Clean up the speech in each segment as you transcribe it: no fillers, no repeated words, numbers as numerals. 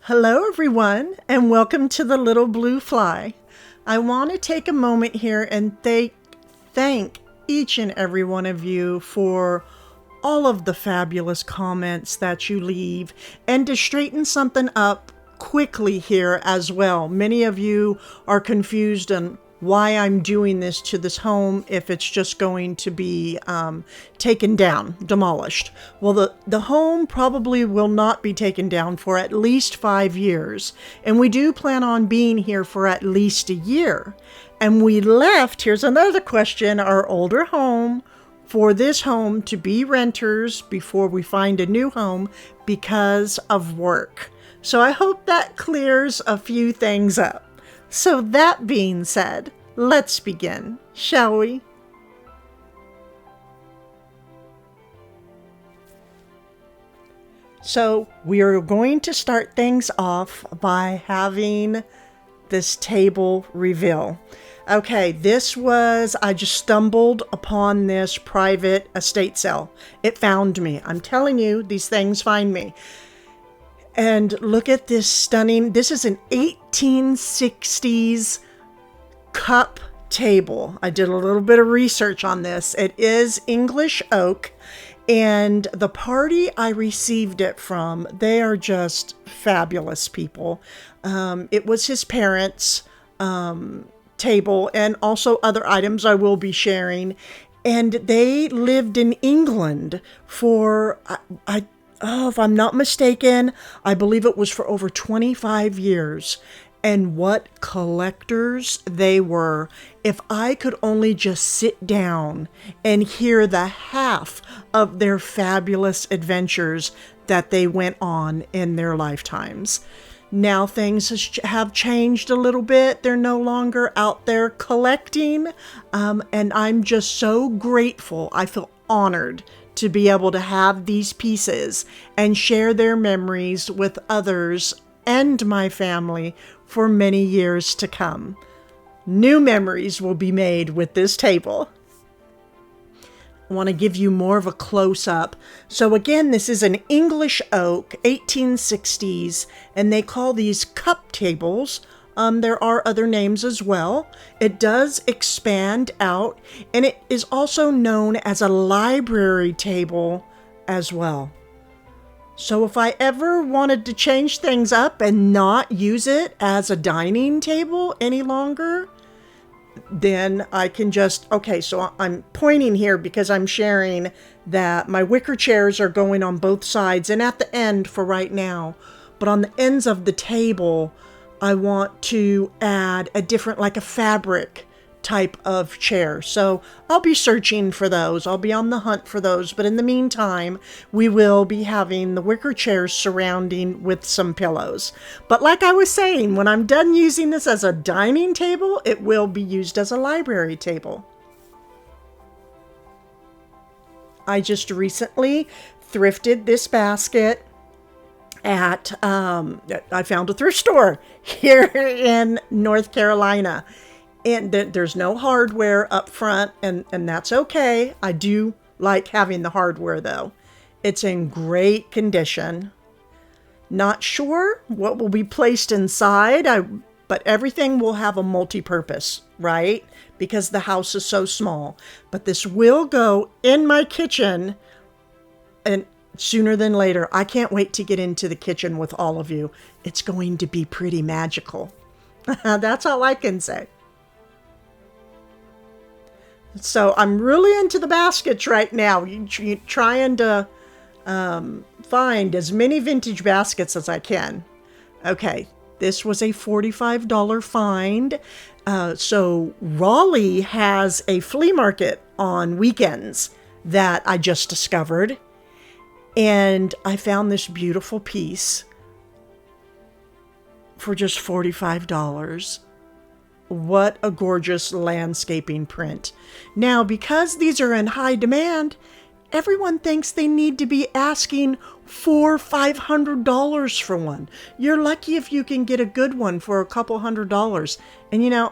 Hello everyone, and welcome to the Little Blue Fly. I want to take a moment here and thank each and every one of you for all of the fabulous comments that you leave, and to straighten something up quickly here as well. Many of you are confused on why I'm doing this to this home, if it's just going to be taken down, demolished. Well, the home probably will not be taken down for at least 5 years, and we do plan on being here for at least a year. And we left, here's another question, our older home for this home to be renters before we find a new home because of work. So I hope that clears a few things up. So that being said, let's begin, shall we? So we are going to start things off by having this table reveal. Okay, I just stumbled upon this private estate sale. It found me. I'm telling you, these things find me. And look at this stunning, this is an 1860s cup table. I did a little bit of research on this. It is English oak, and the party I received it from, they are just fabulous people. It was his parents' table, and also other items I will be sharing. And they lived in England for, if I'm not mistaken, I believe it was for over 25 years. And what collectors they were. If I could only just sit down and hear the half of their fabulous adventures that they went on in their lifetimes. Now things have changed a little bit. They're no longer out there collecting. And I'm just so grateful. I feel honored to be able to have these pieces and share their memories with others and my family for many years to come. New memories will be made with this table. I want to give you more of a close-up. So again, this is an English oak, 1860s, and they call these cup tables. There are other names as well. It does expand out, and it is also known as a library table as well. So if I ever wanted to change things up and not use it as a dining table any longer, then I can just, okay, so I'm pointing here because I'm sharing that my wicker chairs are going on both sides and at the end for right now. But on the ends of the table, I want to add a different, like a fabric type of chair. So I'll be searching for those. I'll be on the hunt for those. But in the meantime, we will be having the wicker chairs surrounding with some pillows. But like I was saying, when I'm done using this as a dining table, it will be used as a library table. I just recently thrifted this basket at, I found a thrift store here in North Carolina. And there's no hardware up front, and that's okay. I do like having the hardware, though. It's in great condition. Not sure what will be placed inside, but everything will have a multi-purpose, right? Because the house is so small. But this will go in my kitchen, and sooner than later. I can't wait to get into the kitchen with all of you. It's going to be pretty magical. That's all I can say. So I'm really into the baskets right now. Trying to find as many vintage baskets as I can. Okay, this was a $45 find. So Raleigh has a flea market on weekends that I just discovered. And I found this beautiful piece for just $45. What a gorgeous landscaping print. Now, because these are in high demand, everyone thinks they need to be asking $500 for one. You're lucky if you can get a good one for a couple $100. And you know,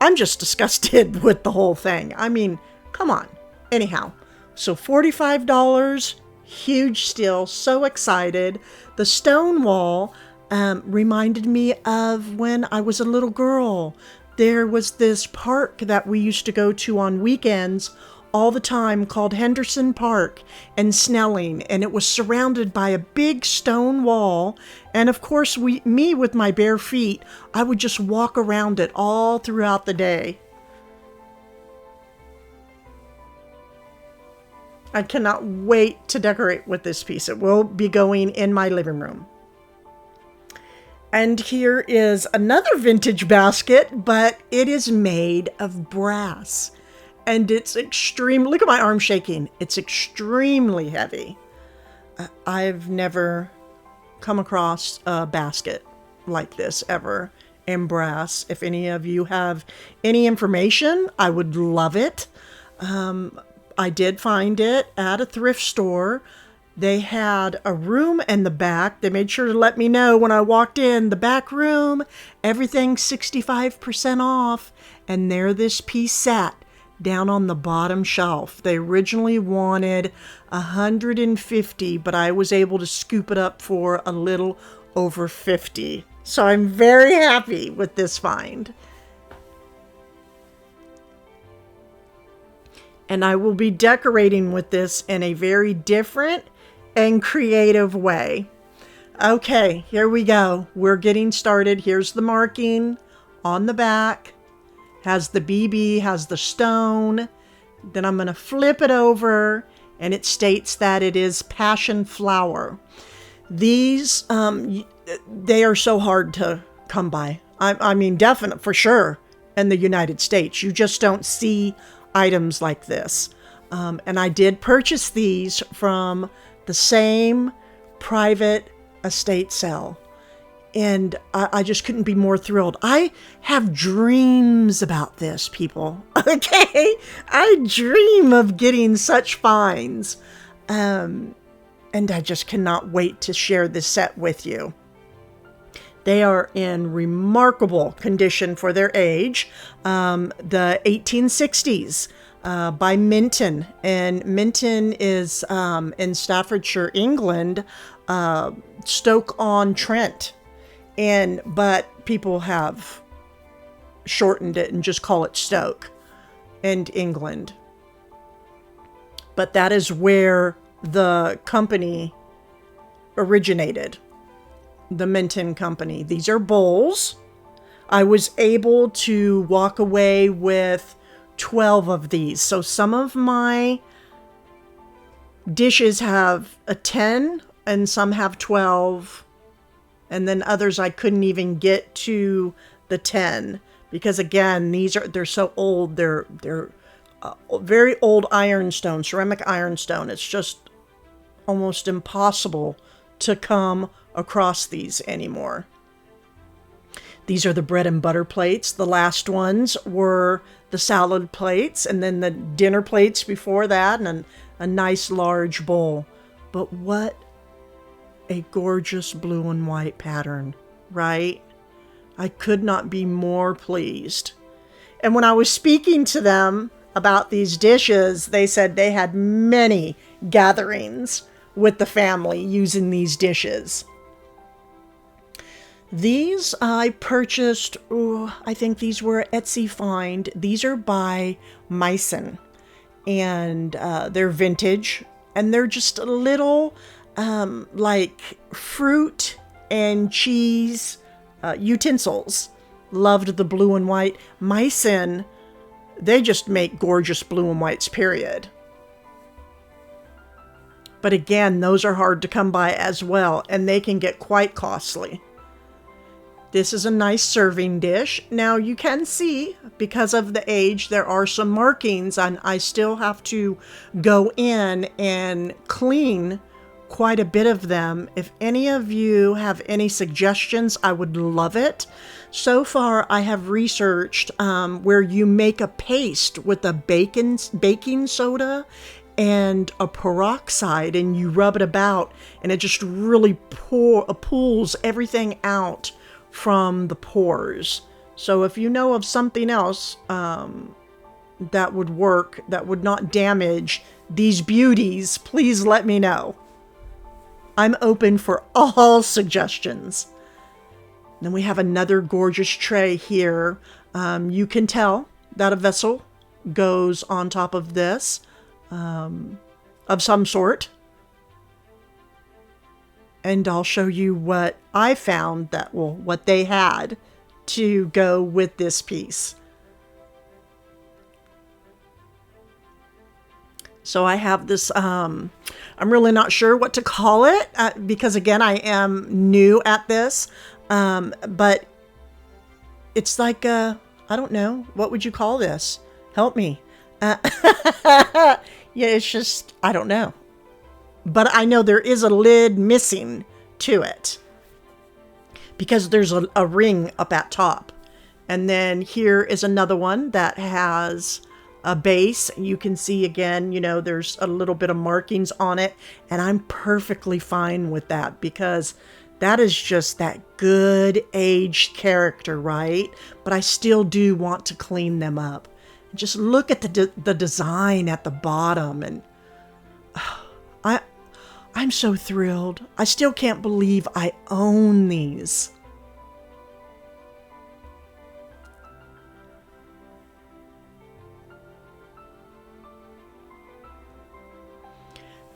I'm just disgusted with the whole thing. I mean, come on. Anyhow, so $45, huge steal, so excited. The stone wall, reminded me of when I was a little girl. There was this park that we used to go to on weekends all the time called Henderson Park in Snelling, and it was surrounded by a big stone wall. And of course, me with my bare feet, I would just walk around it all throughout the day. I cannot wait to decorate with this piece. It will be going in my living room. And here is another vintage basket, but it is made of brass. And it's look at my arm shaking. It's extremely heavy. I've never come across a basket like this ever in brass. If any of you have any information, I would love it. I did find it at a thrift store. They had a room in the back. They made sure to let me know when I walked in, the back room, everything 65% off. And there this piece sat down on the bottom shelf. They originally wanted $150, but I was able to scoop it up for a little over $50. So I'm very happy with this find. And I will be decorating with this in a very different and creative way. Okay, here we go. We're getting started. Here's the marking on the back. Has the BB, has the stone. Then I'm going to flip it over, and it states that it is passion flower. These, they are so hard to come by. I mean, definite for sure in the United States. You just don't see items like this. And I did purchase these from the same private estate sale. And I just couldn't be more thrilled. I have dreams about this, people. Okay? I dream of getting such finds. And I just cannot wait to share this set with you. They are in remarkable condition for their age. The 1860's by Minton. And Minton is in Staffordshire, England, Stoke-on-Trent. But people have shortened it and just call it Stoke in England. But that is where the company originated. The Minton Company. These are bowls. I was able to walk away with 12 of these. So some of my dishes have a 10 and some have 12. And then others I couldn't even get to the 10 because again, they're so old. They're very old ironstone, ceramic ironstone. It's just almost impossible to come across these anymore. These are the bread and butter plates. The last ones were the salad plates and then the dinner plates before that and a nice large bowl. But what a gorgeous blue and white pattern, right? I could not be more pleased. And when I was speaking to them about these dishes, they said they had many gatherings with the family using these dishes. These I purchased, I think these were Etsy find. These are by Meissen, and they're vintage, and they're just a little like fruit and cheese utensils. Loved the blue and white. Meissen, they just make gorgeous blue and whites, period. But again, those are hard to come by as well, and they can get quite costly. This is a nice serving dish. Now you can see, because of the age, there are some markings, and I still have to go in and clean quite a bit of them. If any of you have any suggestions, I would love it. So far, I have researched where you make a paste with a baking soda and a peroxide, and you rub it about, and it just really pulls everything out from the pores. So if you know of something else that would work, that would not damage these beauties, please let me know. I'm open for all suggestions. Then we have another gorgeous tray here. You can tell that a vessel goes on top of this of some sort. And I'll show you what I found what they had to go with this piece. So I have this, I'm really not sure what to call it because again, I am new at this, but it's like, I don't know, what would you call this? Help me. Yeah, it's just, I don't know. But I know there is a lid missing to it because there's a ring up at top. And then here is another one that has a base. You can see again, there's a little bit of markings on it. And I'm perfectly fine with that because that is just that good aged character, right? But I still do want to clean them up. Just look at the design at the bottom, and I'm so thrilled. I still can't believe I own these.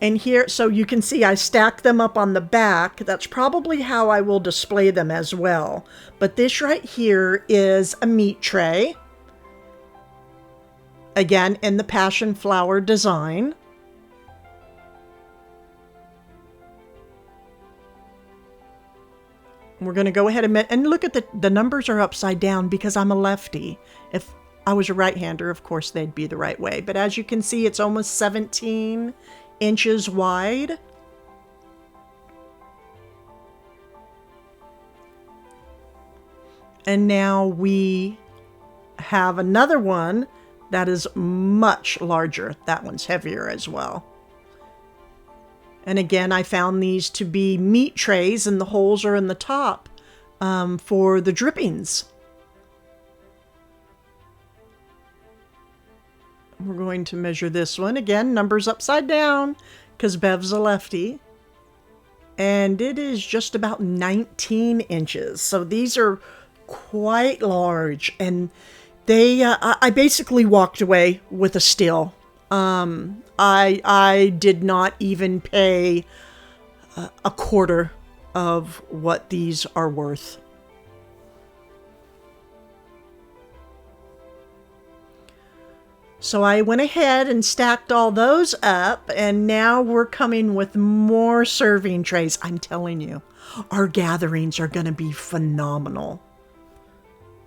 And here, so you can see I stack them up on the back. That's probably how I will display them as well. But this right here is a meat tray. Again, in the passion flower design. We're going to go ahead and look at the numbers are upside down because I'm a lefty. If I was a right-hander, of course, they'd be the right way. But as you can see, it's almost 17 inches wide. And now we have another one that is much larger. That one's heavier as well. And again, I found these to be meat trays, and the holes are in the top for the drippings. We're going to measure this one. Again, numbers upside down because Bev's a lefty. And it is just about 19 inches. So these are quite large. And they, I basically walked away with a steal. I did not even pay a quarter of what these are worth. So I went ahead and stacked all those up, and now we're coming with more serving trays. I'm telling you, our gatherings are going to be phenomenal.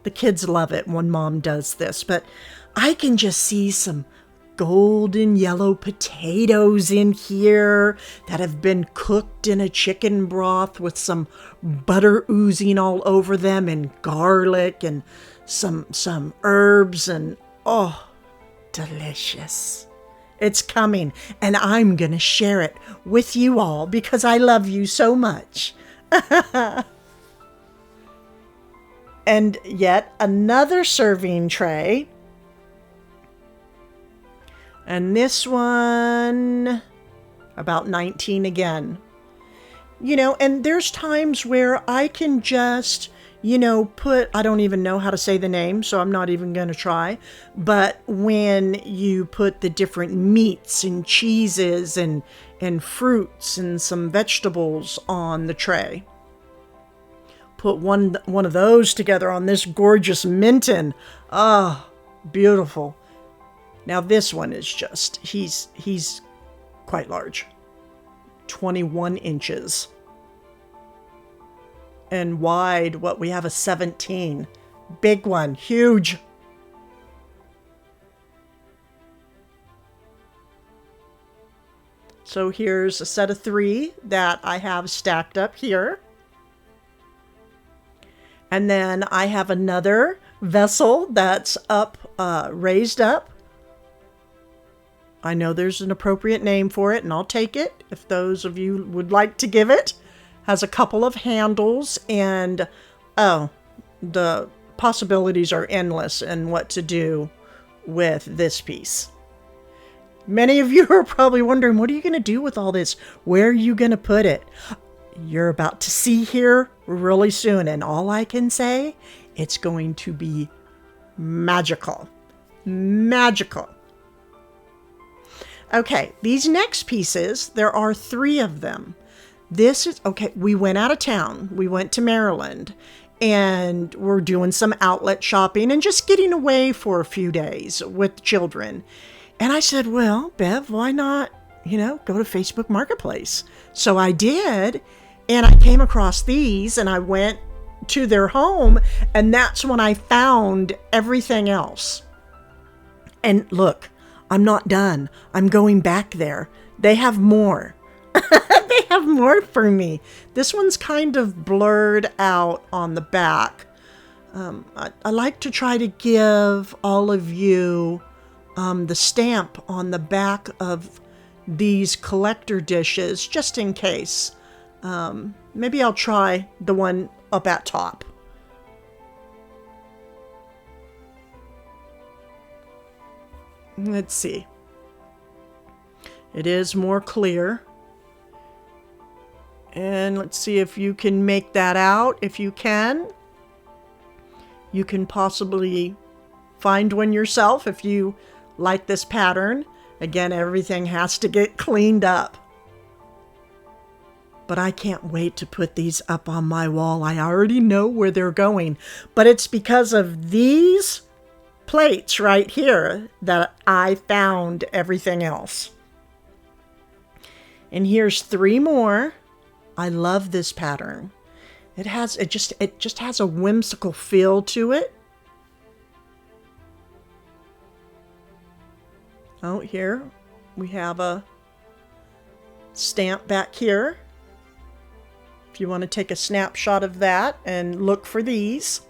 The kids love it when Mom does this, but I can just see some golden yellow potatoes in here that have been cooked in a chicken broth with some butter oozing all over them and garlic and some herbs, and oh, delicious. It's coming, and I'm gonna share it with you all because I love you so much. And yet another serving tray. And this one, about 19 again. And there's times where I can just, put, I don't even know how to say the name, so I'm not even going to try. But when you put the different meats and cheeses and fruits and some vegetables on the tray. Put one of those together on this gorgeous Minton. Ah, beautiful. Now this one is just, he's quite large. 21 inches. And wide, we have a 17. Big one, huge. So here's a set of 3 that I have stacked up here. And then I have another vessel that's up, raised up. I know there's an appropriate name for it, and I'll take it if those of you would like to give it. Has a couple of handles, and the possibilities are endless in what to do with this piece. Many of you are probably wondering, what are you going to do with all this? Where are you going to put it? you're about to see here really soon. And all I can say, it's going to be magical. Magical. Okay, these next pieces, there are 3 of them. This is, okay, we went out of town. We went to Maryland and we're doing some outlet shopping and just getting away for a few days with children. And I said, well, Bev, why not, go to Facebook Marketplace? So I did, and I came across these and I went to their home, and that's when I found everything else. And look, I'm not done. I'm going back there. They have more. They have more for me. This one's kind of blurred out on the back. I like to try to give all of you the stamp on the back of these collector dishes, just in case. Maybe I'll try the one up at top. Let's see. It is more clear. And let's see if you can make that out. If you can possibly find one yourself if you like this pattern. Again, everything has to get cleaned up. But I can't wait to put these up on my wall. I already know where they're going. But it's because of these plates right here that I found everything else. And here's 3 more. I love this pattern. It just has a whimsical feel to it. Oh, here we have a stamp back here. If you want to take a snapshot of that and look for these.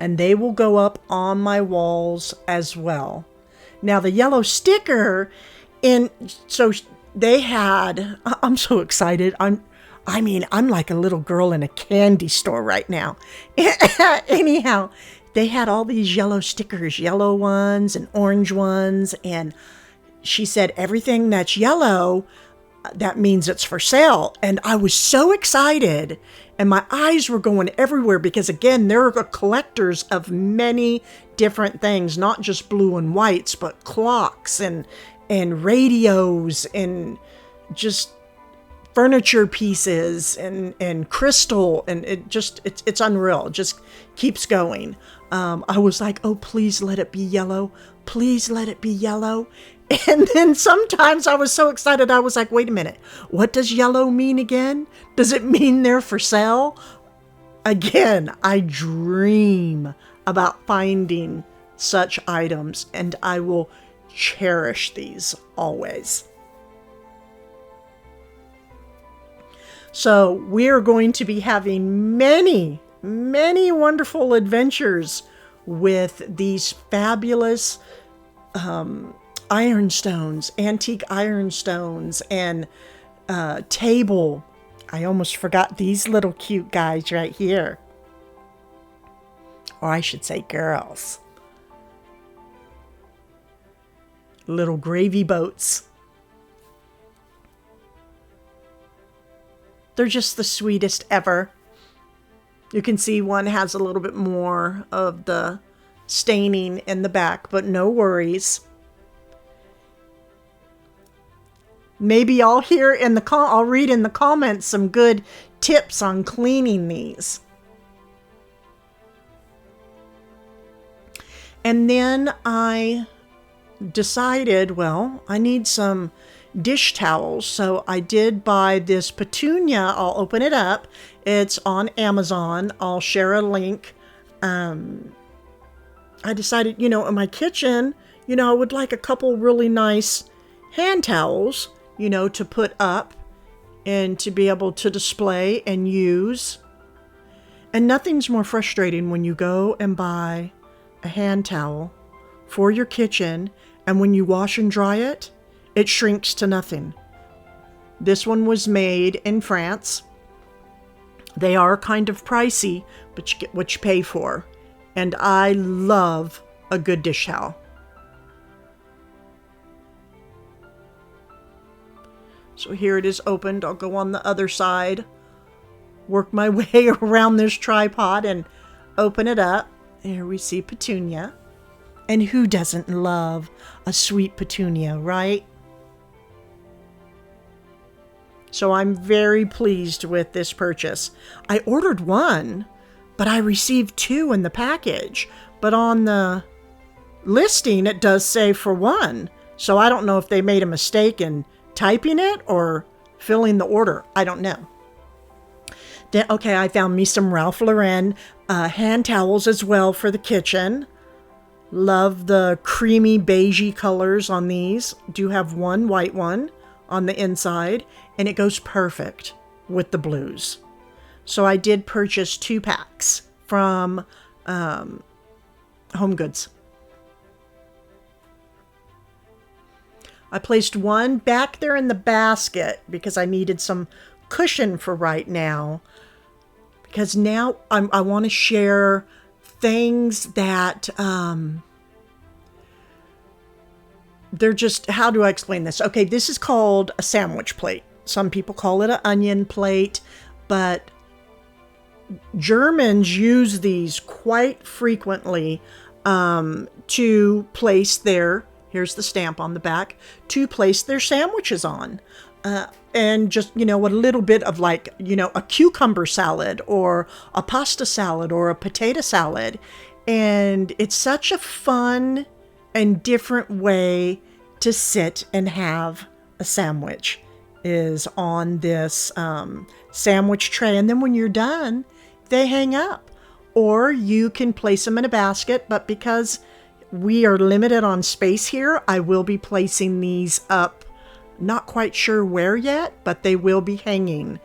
And they will go up on my walls as well. Now the yellow sticker, so they had, I'm so excited. I'm like a little girl in a candy store right now. Anyhow, they had all these yellow stickers, yellow ones and orange ones. And she said, everything that's yellow, that means it's for sale. And I was so excited. And my eyes were going everywhere because, again, there are collectors of many different things, not just blue and whites, but clocks and radios and just furniture pieces and crystal. And it's unreal. It just keeps going. I was like, oh, please let it be yellow. Please let it be yellow. And then sometimes I was so excited, I was like, wait a minute, what does yellow mean again? Does it mean they're for sale? Again, I dream about finding such items, and I will cherish these always. So we're going to be having many, many wonderful adventures with these fabulous ironstones, antique ironstones, and table. I almost forgot these little cute guys right here. Or I should say girls. Little gravy boats. They're just the sweetest ever. You can see one has a little bit more of the staining in the back, but no worries. Maybe I'll I'll read in the comments some good tips on cleaning these. And then I decided, well, I need some dish towels. So I did buy this Petunia. I'll open it up. It's on Amazon. I'll share a link. I decided, in my kitchen, I would like a couple really nice hand towels, to put up and to be able to display and use. And nothing's more frustrating when you go and buy a hand towel for your kitchen, and when you wash and dry it, it shrinks to nothing. This one was made in France. They are kind of pricey, but you get what you pay for. And I love a good dish towel. So here it is opened. I'll go on the other side, work my way around this tripod and open it up. Here we see Petunia. And who doesn't love a sweet Petunia, right? So I'm very pleased with this purchase. I ordered one, but I received two in the package. But on the listing, it does say for one. So I don't know if they made a mistake in typing it or filling the order. I don't know. Then, okay, I found me some Ralph Lauren hand towels as well for the kitchen. Love the creamy beigey colors on these. Do have one white one on the inside, and it goes perfect with the blues. So I did purchase 2 packs from Home Goods. I placed one back there in the basket because I needed some cushion for right now. Because now I want to share things that they're just, how do I explain this? Okay, this is called a sandwich plate. Some people call it an onion plate, but Germans use these quite frequently to place their, here's the stamp on the back, to place their sandwiches on. And just, you know, a little bit of like, you know, a cucumber salad or a pasta salad or a potato salad. And it's such a fun and different way to sit and have a sandwich, is on this sandwich tray. And then when you're done, they hang up. Or you can place them in a basket, but because we are limited on space here, I will be placing these up. Not quite sure where yet, but they will be hanging.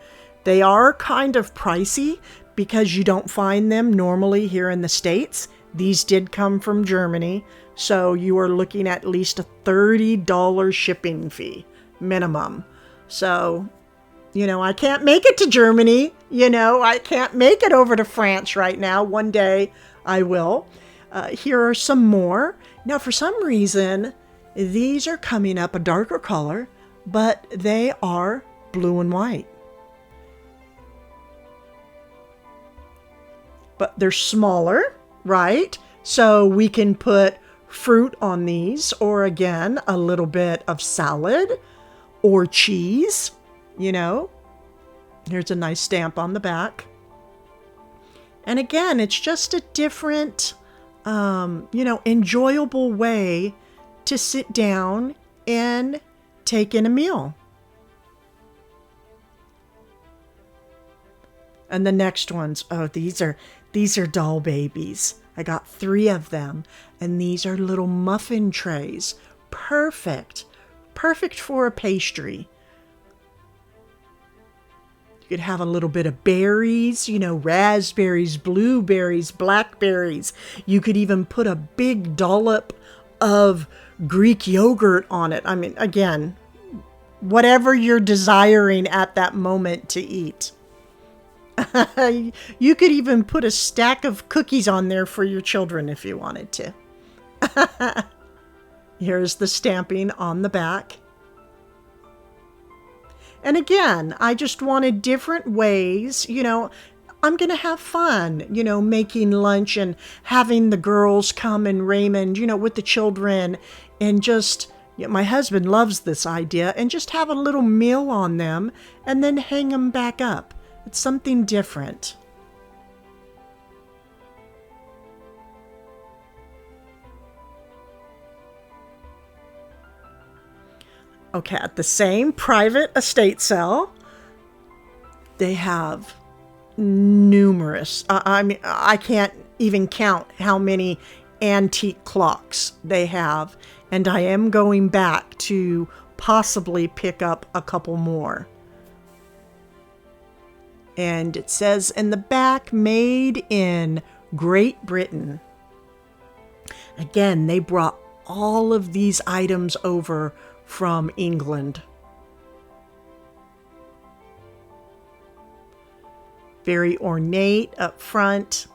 They are kind of pricey because you don't find them normally here in the States. These did come from Germany, so you are looking at least a $30 shipping fee minimum. So, you know, I can't make it to Germany. You know, I can't make it over to France right now. One day I will. Here are some more. Now, for some reason, these are coming up a darker color, but they are blue and white. But they're smaller, right? So we can put fruit on these, or again, a little bit of salad or cheese, you know. Here's a nice stamp on the back. And again, it's just a different, you know, enjoyable way to sit down and take in a meal. And the next ones, oh, these are doll babies. I got 3 of them, and these are little muffin trays. Perfect for a pastry. You could have a little bit of berries, you know, raspberries, blueberries, blackberries. You could even put a big dollop of Greek yogurt on it. I mean, again, whatever you're desiring at that moment to eat. You could even put a stack of cookies on there for your children if you wanted to. Here's the stamping on the back. And again, I just wanted different ways, you know, I'm going to have fun, you know, making lunch and having the girls come and Raymond, you know, with the children, and just, you know, my husband loves this idea, and just have a little meal on them and then hang them back up. It's something different. Okay, at the same private estate sale, they have numerous, I mean, I can't even count how many antique clocks they have, and I am going back to possibly pick up a couple more. And it says in the back, made in Great Britain. Again, they brought all of these items over from England. Very ornate up front.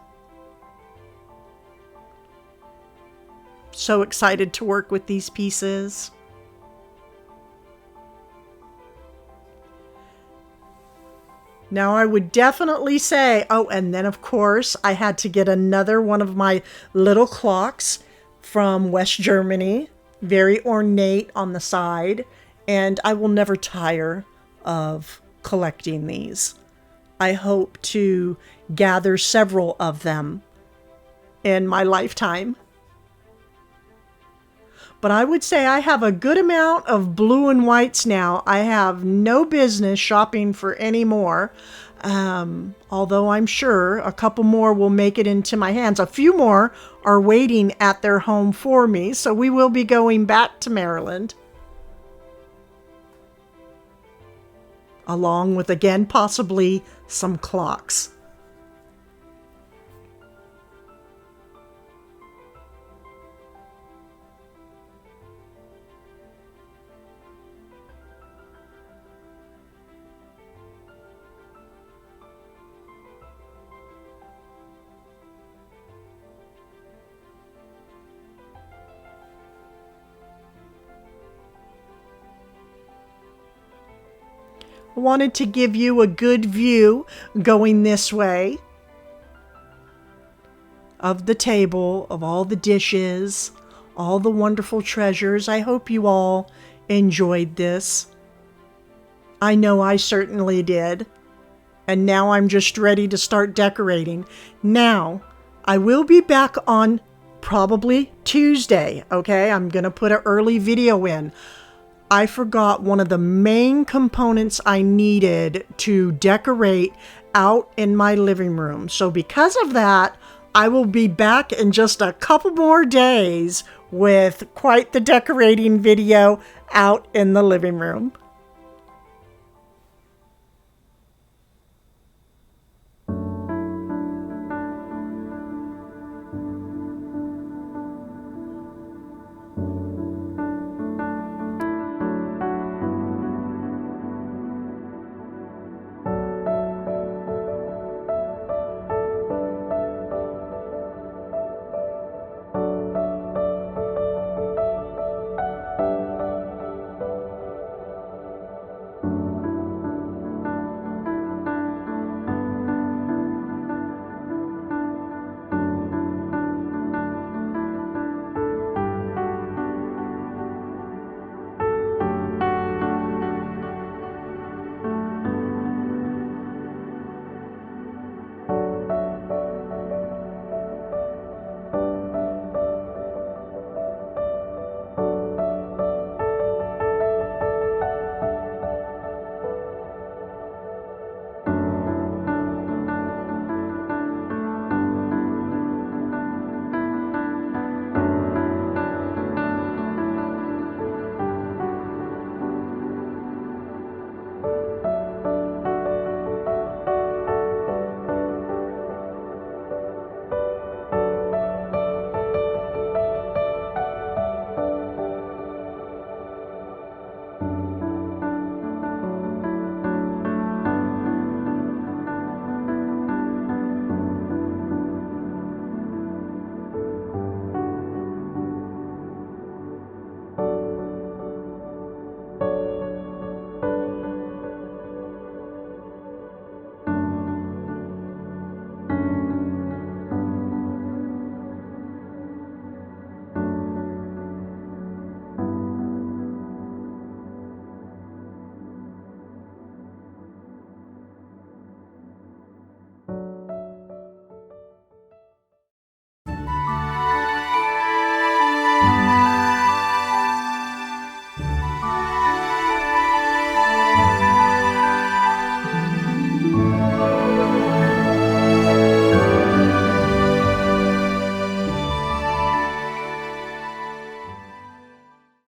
So excited to work with these pieces. Now I would definitely say, oh, and then of course I had to get another one of my little clocks from West Germany, very ornate on the side, and I will never tire of collecting these. I hope to gather several of them in my lifetime. But I would say I have a good amount of blue and whites now. I have no business shopping for any more. Although I'm sure a couple more will make it into my hands. A few more are waiting at their home for me, so we will be going back to Maryland. Along with, again, possibly some clocks. I wanted to give you a good view going this way of the table, of all the dishes, all the wonderful treasures. I hope you all enjoyed this. I know I certainly did. And now I'm just ready to start decorating. Now, I will be back on probably Tuesday, okay? I'm going to put an early video in. I forgot one of the main components I needed to decorate out in my living room. So because of that, I will be back in just a couple more days with quite the decorating video out in the living room.